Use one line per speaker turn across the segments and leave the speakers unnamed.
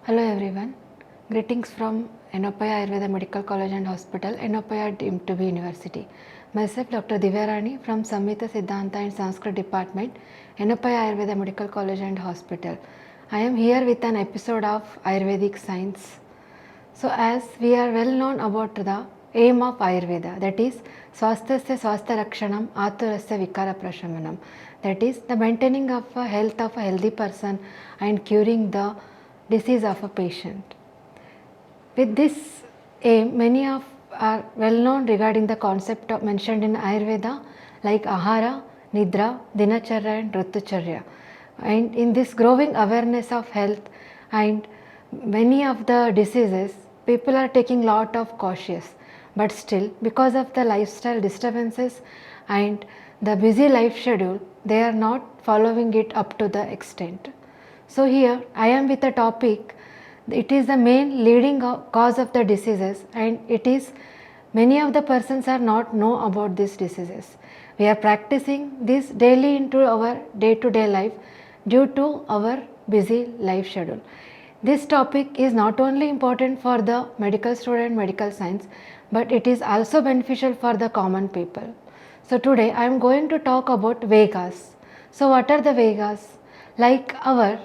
Hello everyone. Greetings from Yenepoya Ayurveda Medical College and Hospital, Yenepoya deemed to be University. Myself Dr. Divyarani from Samhita Siddhanta and Sanskrit Department, Yenepoya Ayurveda Medical College and Hospital. I am here with an episode of Ayurvedic Science. So as we are well known about the aim of Ayurveda, that is Swasthasya Swastha Rakshanam Aturasya Vikara Prashamanam, that is the maintaining of a health of a healthy person and curing the disease of a patient. With this aim, many of are well known regarding the concept of mentioned in Ayurveda like Ahara, Nidra, Dinacharya and Ritucharya. And in this growing awareness of health and many of the diseases, people are taking lot of cautious, but still because of the lifestyle disturbances and the busy life schedule, they are not following it up to the extent. So here I am with a topic, it is the main leading cause of the diseases, and it is many of the persons are not know about these diseases. We are practicing this daily into our day-to-day life due to our busy life schedule. This topic is not only important for the medical student, medical science, but it is also beneficial for the common people. So today I am going to talk about Vegas. So what are the Vegas? Like our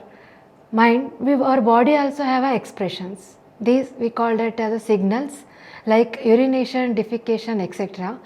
mind, our body also have expressions. These we call that as signals like urination, defecation, etc.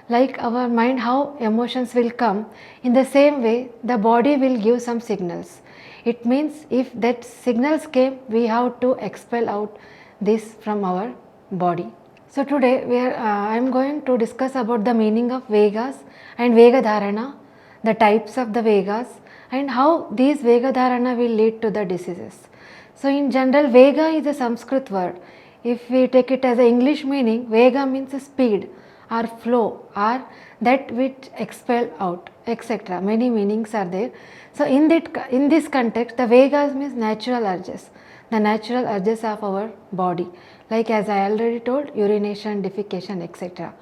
Like our mind, how emotions will come, in the same way the body will give some signals. It means if that signals came, we have to expel out this from our body. So today I am going to discuss about the meaning of Vegas and Vegadharana, the types of the Vegas, and how these Vegadharana will lead to the diseases. So in general, Vega is a Sanskrit word. If we take it as an English meaning, Vega means a speed or flow or that which expel out, etc. Many meanings are there. So in this context, the Vegas means natural urges, the natural urges of our body, like as I already told, urination, defecation, etc.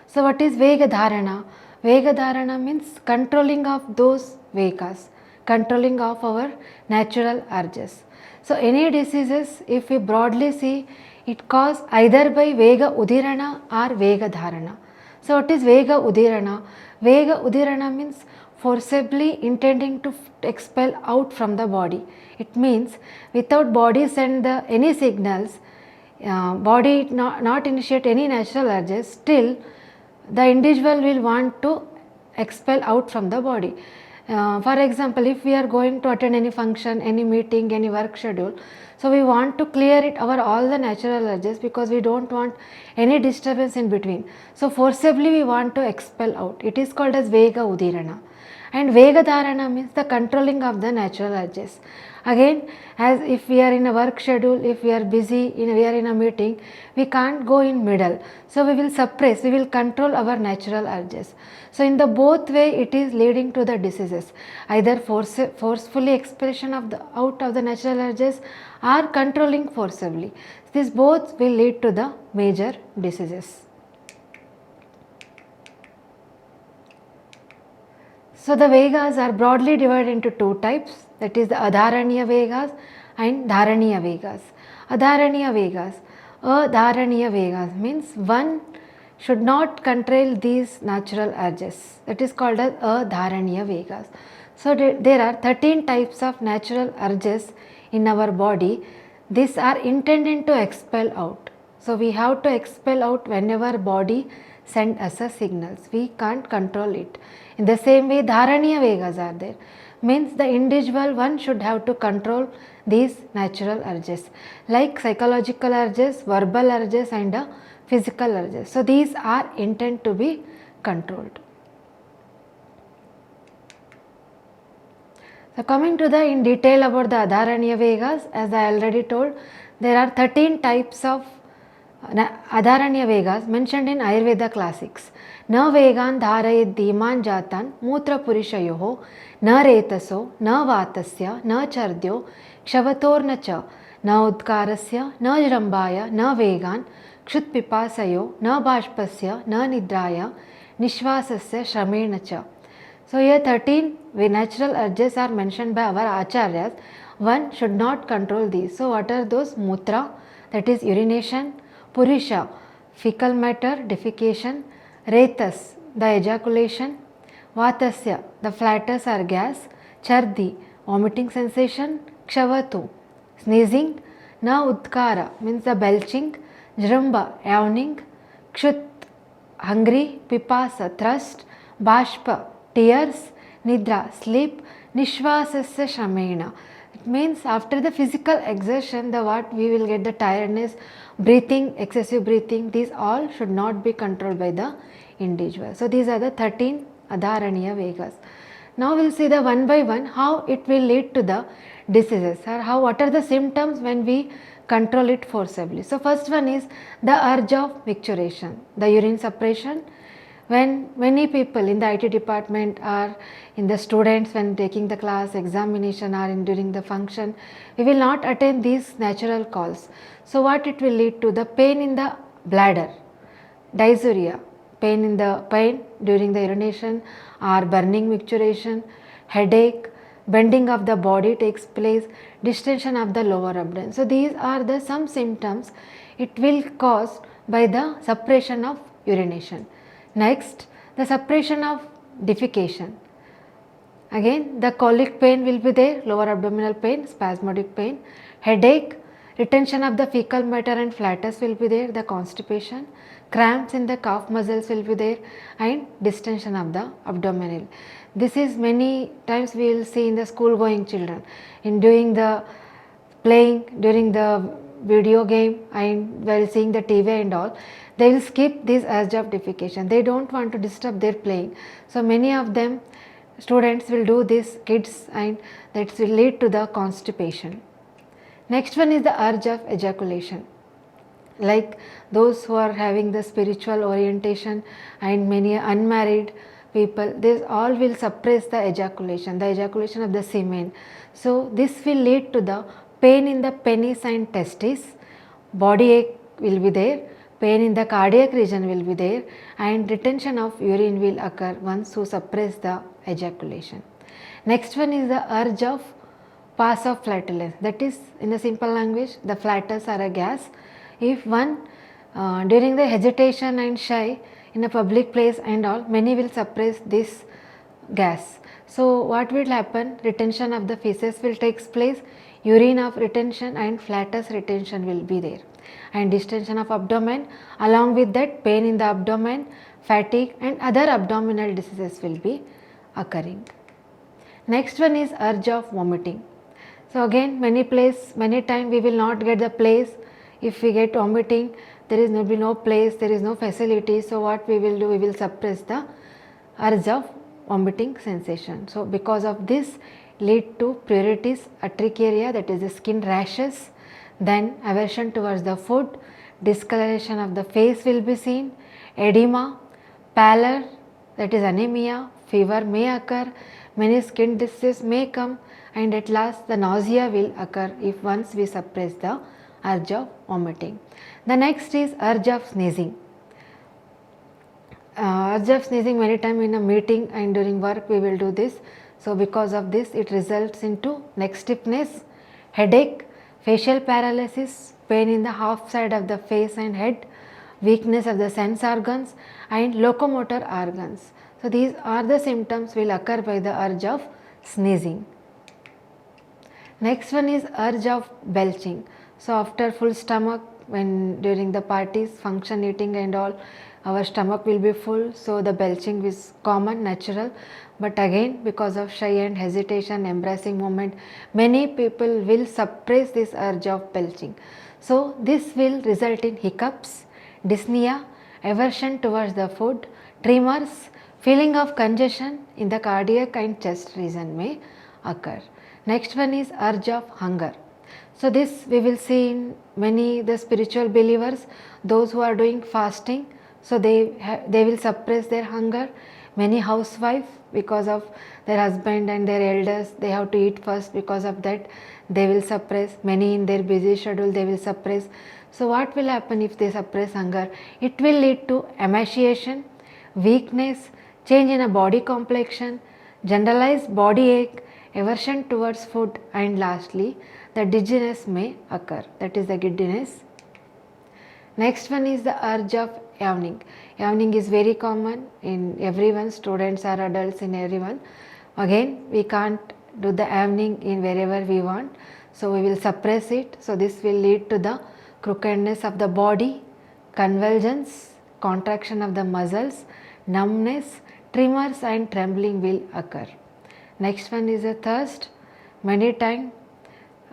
So what is Vegadharana? Vegadharana means controlling of those Vegas, controlling of our natural urges. So any diseases, if we broadly see, it caused either by Vega Udirana or Vega Dharana. So what is Vega Udirana? Vega Udirana means forcibly intending to expel out from the body. It means without body send any signals, body not initiate any natural urges, still the individual will want to expel out from the body. For example, if we are going to attend any function, any meeting, any work schedule, so we want to clear it all the natural urges because we don't want any disturbance in between. So forcibly we want to expel out. It is called as Vega Udirana. And Vega Dharana means the controlling of the natural urges. Again, as if we are in a work schedule, if we are busy, we are in a meeting, we can't go in middle. So we will suppress, we will control our natural urges. So in the both way, it is leading to the diseases. Either forcefully expression of out of the natural urges or controlling forcibly. This both will lead to the major diseases. So the Vegas are broadly divided into two types, that is the Adharniya Vegas and Dharniya Vegas. Adharniya Vegas. Adharniya Vegas means one should not control these natural urges. That is called as Adharniya Vegas. So there are 13 types of natural urges in our body. These are intended to expel out. So we have to expel out whenever body send us a signals. We can't control it. In the same way, Dharaniya Vegas are there. Means the individual one should have to control these natural urges like psychological urges, verbal urges and physical urges. So these are intended to be controlled. So coming to the in detail about the Adharaniya Vegas, as I already told, there are 13 types of Adharaniya Vegas mentioned in Ayurveda classics. Na Vegan dharayed dhiman jatan mutra purishayoho na retaso na vatasya na chardyo kshavatórna cha na udkarasya na jrambaya na vegan kshut pipasayo na bashpasya na nidraya nishvasasya shramena cha. So here 13 natural urges are mentioned by our acharyas. one should not control these. So what are those? Mutra, that is urination; Purisha, fecal matter, defecation; Retas, the ejaculation; Vatasya, the flatus or gas; Chardi, vomiting sensation; Kshavatu, sneezing; Na Udkara, means the belching; Jramba, yawning; Kshut, hungry; Pipasa, thirst; Bashpa, tears; Nidra, sleep; Nishvasasya Shramena. It means after the physical exertion, the what we will get the tiredness, breathing, excessive breathing, these all should not be controlled by the individual. So these are the 13 Adharniya Vegas. Now we'll see the one by one how it will lead to the diseases, or how what are the symptoms when we control it forcibly. So first one is the urge of micturition, the urine suppression. When many people in the IT department or in the students when taking the class examination or in during the function, we will not attend these natural calls. So what it will lead to? The pain in the bladder, dysuria, pain during the urination or burning micturition, headache, bending of the body takes place, distension of the lower abdomen. So these are the some symptoms it will cause by the suppression of urination. Next, the suppression of defecation. Again, the colic pain will be there, lower abdominal pain, spasmodic pain, headache, retention of the fecal matter and flatus will be there, the constipation, cramps in the calf muscles will be there, and distension of the abdominal. This is many times we will see in the school going children in doing the playing during the video game and while seeing the TV and all, they will skip this urge of defecation. They don't want to disturb their playing. So many of them students will do this, kids, and that will lead to the constipation. Next one is the urge of ejaculation. Like those who are having the spiritual orientation and many unmarried people, this all will suppress the ejaculation of the semen. So this will lead to the pain in the penis and testis, body ache will be there, pain in the cardiac region will be there, and retention of urine will occur once you suppress the ejaculation. Next one is the urge of pass of flatulence, that is in the simple language the flatus or a gas. If one during the hesitation and shy in a public place and all, many will suppress this gas. So what will happen? Retention of the feces will take place, urine of retention and flatus retention will be there, and distension of abdomen, along with that pain in the abdomen, fatigue and other abdominal diseases will be occurring. Next one is urge of vomiting. So again many time we will not get the place. If we get vomiting, there is no place, there is no facility. So what we will do? We will suppress the urge of vomiting sensation. So because of this lead to pruritus, urticaria, that is the skin rashes, then aversion towards the food, discoloration of the face will be seen, edema, pallor, that is anemia, fever may occur, many skin diseases may come, and at last the nausea will occur if once we suppress the urge of vomiting. The next is urge of sneezing. Urge of sneezing, many times in a meeting and during work we will do this. So because of this it results into neck stiffness, headache, facial paralysis, pain in the half side of the face and head, weakness of the sense organs and locomotor organs. So these are the symptoms will occur by the urge of sneezing. Next one is urge of belching. So after full stomach, when during the parties, function, eating and all, our stomach will be full, so the belching is common, natural. But again, because of shy and hesitation, embarrassing moment, many people will suppress this urge of belching. So this will result in hiccups, dyspnea, aversion towards the food, tremors, feeling of congestion in the cardiac and chest region may occur. Next one is urge of hunger. So this we will see in many the spiritual believers, those who are doing fasting, so they will suppress their hunger. Many housewives, because of their husband and their elders, they have to eat first, because of that they will suppress. Many in their busy schedule they will suppress. So what will happen if they suppress hunger? It will lead to emaciation, weakness, change in a body complexion, generalized body ache, aversion towards food, and lastly the dizziness may occur, that is the giddiness. Next one is the urge of yawning. Yawning is very common in everyone, students or adults, in everyone. Again, we can't do the yawning in wherever we want, so we will suppress it. So this will lead to the crookedness of the body, convulsions, contraction of the muscles, numbness, tremors and trembling will occur. Next one is a thirst. Many times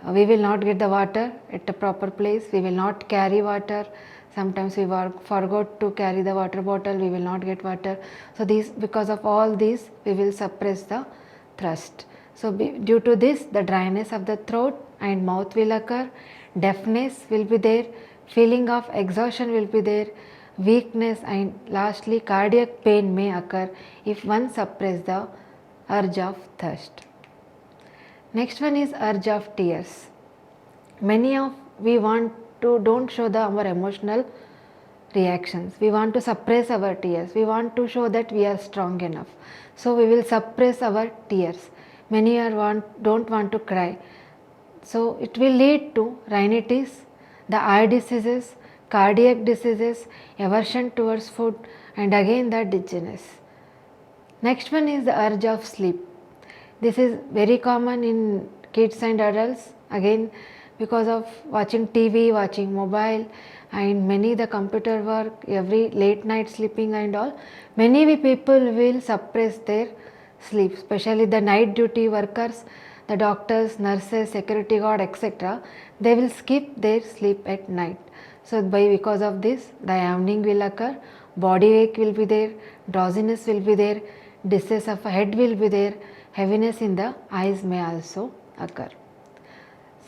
we will not get the water at a proper place, we will not carry water. Sometimes we forgot to carry the water bottle, we will not get water. So because of all these, we will suppress the thirst. So due to this, the dryness of the throat and mouth will occur, deafness will be there, feeling of exhaustion will be there, weakness, and lastly cardiac pain may occur if one suppress the urge of thirst. Next one is urge of tears. Many of we don't show our emotional reactions. We want to suppress our tears. We want to show that we are strong enough. So we will suppress our tears. Many don't want to cry. So it will lead to rhinitis, the eye diseases, cardiac diseases, aversion towards food, and again the dizziness. Next one is the urge of sleep. This is very common in kids and adults. Again, because of watching TV, watching mobile, and many the computer work, every late night sleeping and all, many people will suppress their sleep, especially the night duty workers, the doctors, nurses, security guard, etc. They will skip their sleep at night. So because of this, the yawning will occur, body ache will be there, drowsiness will be there, distress of head will be there, heaviness in the eyes may also occur.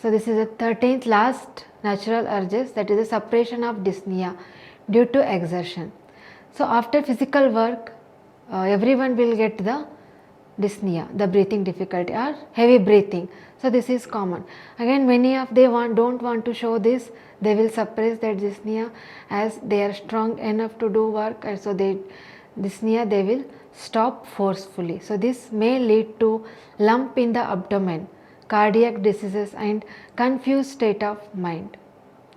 So this is the 13th last natural urges, that is the suppression of dyspnea due to exertion. So after physical work, everyone will get the dyspnea, the breathing difficulty or heavy breathing. So this is common. Again, many of them don't want to show this. They will suppress that dyspnea as they are strong enough to do work, and so dyspnea they will stop forcefully. So this may lead to lump in the abdomen, cardiac diseases and confused state of mind.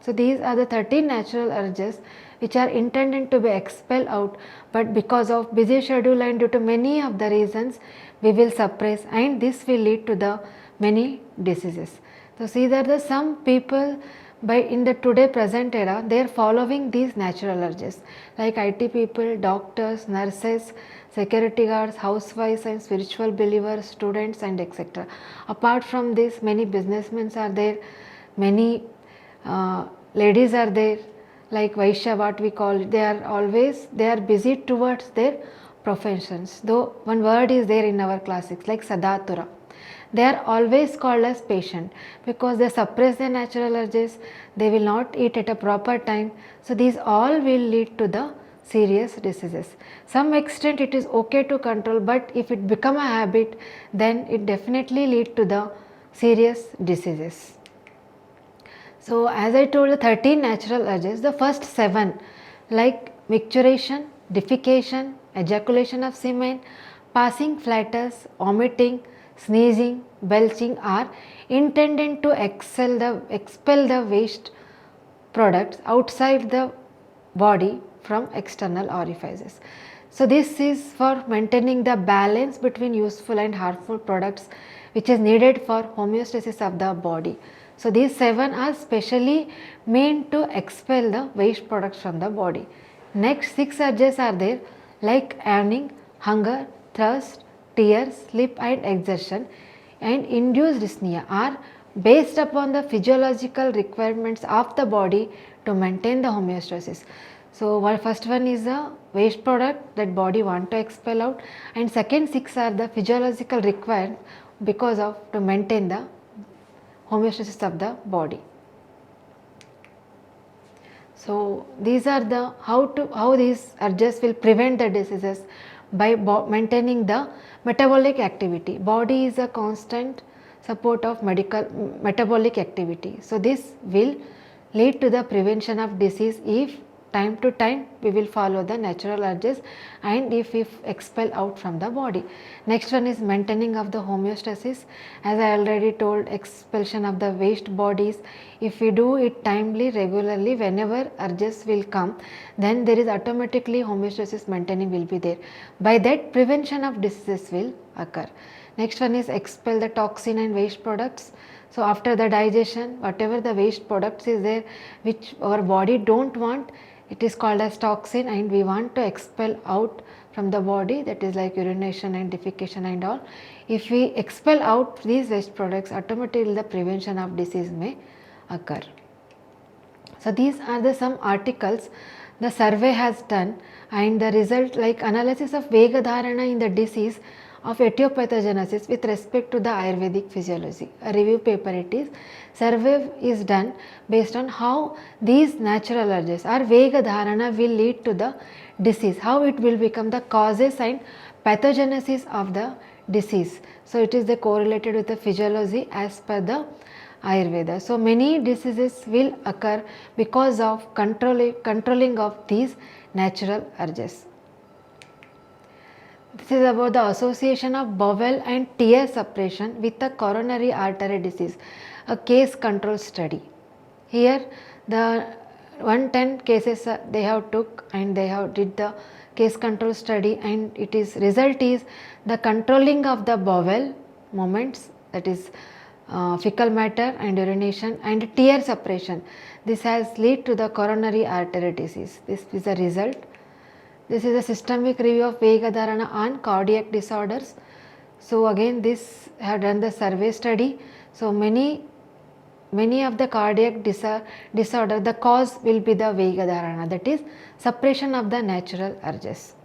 So these are the 13 natural urges which are intended to be expelled out, but because of busy schedule and due to many of the reasons we will suppress, and this will lead to the many diseases. So see that some people in the today present era, they are following these natural urges, like IT people, doctors, nurses, security guards, housewives and spiritual believers, students and etc. Apart from this, many businessmen are there, many ladies are there, like Vaishya, what we call, they are busy towards their professions. Though one word is there in our classics, like Sadatura. They are always called as patient because they suppress their natural urges, they will not eat at a proper time. So these all will lead to the serious diseases. Some extent it is okay to control, but if it become a habit, then it definitely lead to the serious diseases. So as I told, the 13 natural urges, the first 7 like micturition, defecation, ejaculation of semen, passing flatus, vomiting, sneezing, belching are intended to expel the waste products outside the body from external orifices. So this is for maintaining the balance between useful and harmful products which is needed for homeostasis of the body. So these 7 are specially meant to expel the waste products from the body. Next 6 urges are there, like yawning, hunger, thirst, tears, sleep and exertion, and induced dyspnea are based upon the physiological requirements of the body to maintain the homeostasis. So first one is the waste product that body want to expel out, and second 6 are the physiological requirements because of to maintain the homeostasis of the body. So these are the how these urges will prevent the diseases by maintaining the metabolic activity. Body is a constant support of metabolic activity. So this will lead to the prevention of disease if time to time we will follow the natural urges, and if we expel out from the body. Next one is maintaining of the homeostasis. As I already told, expulsion of the waste bodies. If we do it timely, regularly, whenever urges will come, then there is automatically homeostasis maintaining will be there. By that, prevention of diseases will occur. Next one is expel the toxin and waste products. So after the digestion, whatever the waste products is there which our body don't want, it is called as toxin, and we want to expel out from the body, that is like urination and defecation and all. If we expel out these waste products, automatically the prevention of disease may occur. So these are the some articles the survey has done, and the result like analysis of Vegadharana in the disease of etiopathogenesis with respect to the Ayurvedic physiology. A review paper it is. Survey is done based on how these natural urges or Vegadharana will lead to the disease, how it will become the causes and pathogenesis of the disease. So it is the correlated with the physiology as per the Ayurveda. So many diseases will occur because of controlling of these natural urges. This is about the association of bowel and tear suppression with the coronary artery disease, a case control study. Here the 110 cases they have took, and they have did the case control study, and it is result is the controlling of the bowel movements, that is fecal matter and urination, and tear suppression. This has led to the coronary artery disease. This is a result. This is a systemic review of Vegadharana on cardiac disorders. So again this have done the survey study. So many of the cardiac disorder, the cause will be the Vegadharana, that is suppression of the natural urges.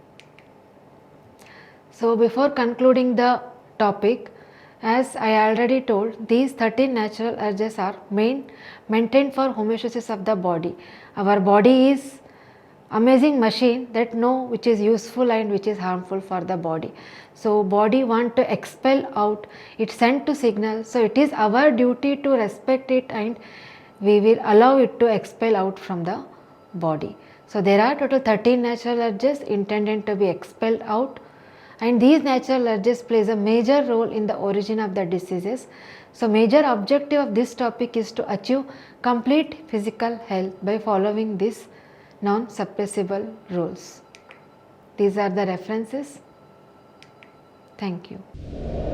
So before concluding the topic, as I already told, these 13 natural urges are maintained for homeostasis of the body. Our body is amazing machine that know which is useful and which is harmful for the body. So body want to expel out, it sent to signal, so it is our duty to respect it, and we will allow it to expel out from the body. So there are total 13 natural urges intended to be expelled out, and these natural urges plays a major role in the origin of the diseases. So major objective of this topic is to achieve complete physical health by following this non-suppressible rules. These are the references. Thank you.